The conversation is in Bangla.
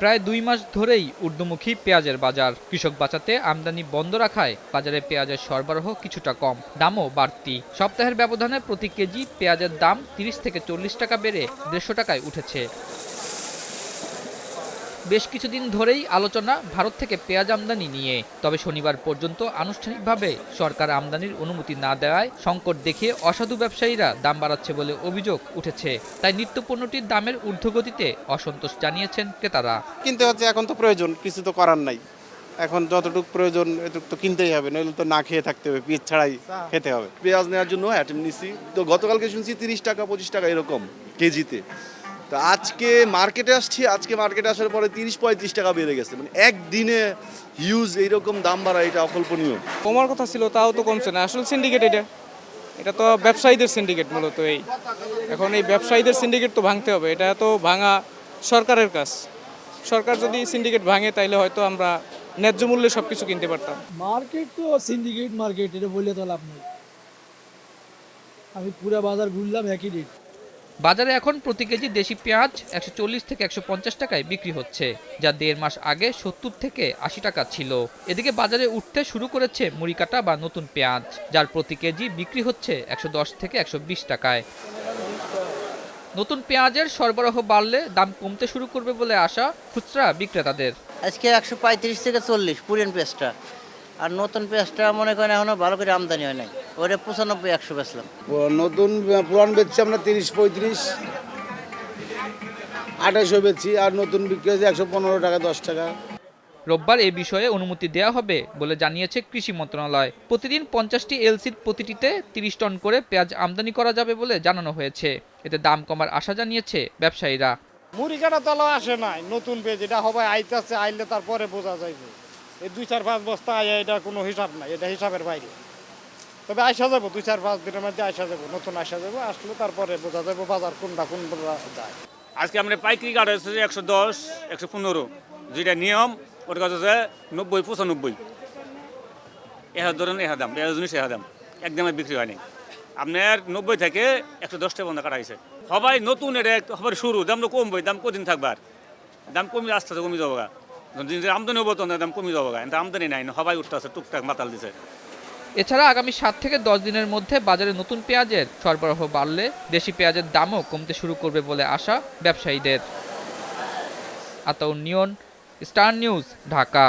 প্রায় ২ মাস ধরেই ঊর্ধ্বমুখী পেঁয়াজের বাজার। কৃষক বাঁচাতে আমদানি বন্ধ রাখায় বাজারে পেঁয়াজের সরবরাহ কিছুটা কম, দামও বাড়তি। সপ্তাহের ব্যবধানে প্রতি কেজি পেঁয়াজের দাম ৩০ থেকে ৪০ টাকা বেড়ে ১৫০ টাকায় উঠেছে। বেশ কিছুদিন ধরেই আলোচনা ভারত থেকে পেঁয়াজ আমদানি নিয়ে। তবে শনিবার পর্যন্ত আনুষ্ঠানিকভাবে সরকার আমদানির অনুমতি না দেওয়ায় সংকট দেখিয়ে অসাধু ব্যবসায়ীরা দাম বাড়াচ্ছে বলে অভিযোগ উঠেছে। তাই নিত্যপণ্যটির দামের ঊর্ধ্বগতিতে অসন্তোষ জানিয়েছেন ক্রেতারা। কিনতে হচ্ছে, এখন তো প্রয়োজন, কিছু তো করার নাই। এখন যতটুকু প্রয়োজন এটুকু তো কিনতেই হবে, নইলে তো না খেয়ে থাকতে হবে, পেঁয়াজ ছাড়াই খেতে হবে। পেঁয়াজ নেওয়ার জন্য অ্যাটেম নিছি, তো গতকালকে শুনছি 30 টাকা 25 টাকা এরকম কেজিতে। তো আজকে মার্কেটে আসার পরে 30-35 টাকা বেড়ে গেছে। মানে একদিনে হিউজ এইরকম দাম বাড়া, এটা অকল্পনীয়। কমার কথা ছিল, তাও তো কমছে না। আসলে সিন্ডিকেট এটা তো ব্যবসায়ীদের সিন্ডিকেট মূলত। এখন এই ব্যবসায়ীদের সিন্ডিকেট তো ভাঙতে হবে, এটা তো ভাঙা সরকারের কাজ। সরকার যদি সিন্ডিকেট ভাঙে তাইলে হয়তো আমরা ন্যায্য মূল্যে সবকিছু কিনতে পারতাম। মার্কেট তো সিন্ডিকেট মার্কেট, এটা বললে তো লাভ নেই। আমি পুরো বাজার ঘুরলাম, একই রেট। বাজারে এখন প্রতি কেজি দেশি পেঁয়াজ ১৪০ থেকে ১৫০ টাকায় বিক্রি হচ্ছে, যা ১.৫ মাস আগে ৭০ থেকে ৮০ টাকা ছিল। এদিকে বাজারে উঠতে শুরু করেছে মুড়িকাটা বা নতুন পেঁয়াজ, যার প্রতি কেজি বিক্রি হচ্ছে ১১০ থেকে ১২০ টাকায়। নতুন পেঁয়াজের সরবরাহ বাড়লে দাম কমতে শুরু করবে বলে আশা খুচরা বিক্রেতাদের। আজকে ১৩৫ থেকে ৪০ পুরান পেঁয়াজটা, আর নতুন পেঁয়াজটা মনে করেন এখনো ভালো করে আমদানি হয় নাই, ওটা ৯৫-১০০ বেচলাম। নতুন পুরান বেচছি আমরা ৩০-৩৫, ২৮০০ বেচছি, আর নতুন বিক্রি হয়েছে ১১৫ টাকা ১০ টাকা। রোববার এ বিষয়ে অনুমতি দেওয়া হবে বলে জানিয়েছে কৃষি মন্ত্রণালয়। প্রতিদিন ৫০টি এলসির প্রতিটিতে ৩০ টন করে পেঁয়াজ আমদানি করা যাবে বলে জানানো হয়েছে। এতে দাম কমার আশা জানিয়েছে ব্যবসায়ীরা। মুড়ি কাটা তলা আসে নাই, নতুন পেঁয়াজ এটা হবে, আইতাছে, আইলে তারপরে বোঝা যাইবে। এই ২-৪-৫ বস্তা আয়, এটা কোনো হিসাব নাই, এটা হিসাবের বাইরে। তবে আইসা যাবো ২-৪-৫ দিনের মধ্যে আইসা যাবো, নতুন আইসা যাবো, আসলে তারপরে বোঝা যাবো বাজার কোনটা যায়। আজকে আমরা পাইকারি কাঠ হচ্ছে ১১০, ১১৫, যেটা নিয়ম ওর কাছে হচ্ছে ৯০-৯৫। ধরুন দাম, জিনিস দাম একদমই বিক্রি হয়নি। আপনার ৯০ থেকে ১১০ টাকা বন্ধ কাটা হয়েছে। সবাই নতুন, এটা সবার শুরু, দাম তো কমবে, দাম কদিন থাকবে, আর দাম কমে আস্তে আস্তে কমে যাবো। আমদানি হবো তো দাম কমে যাবো, কিন্তু আমদানি নাই, সবাই উঠতে আছে, টুকটাক মাতাল দিছে। এছাড়া আগামী ৭ থেকে ১০ দিনের মধ্যে বাজারে নতুন পেঁয়াজের সরবরাহ বাড়লে দেশি পেঁয়াজের দামও কমতে শুরু করবে বলে আশা ব্যবসায়ীদের। আতাউর নিয়ন, স্টার নিউজ, ঢাকা।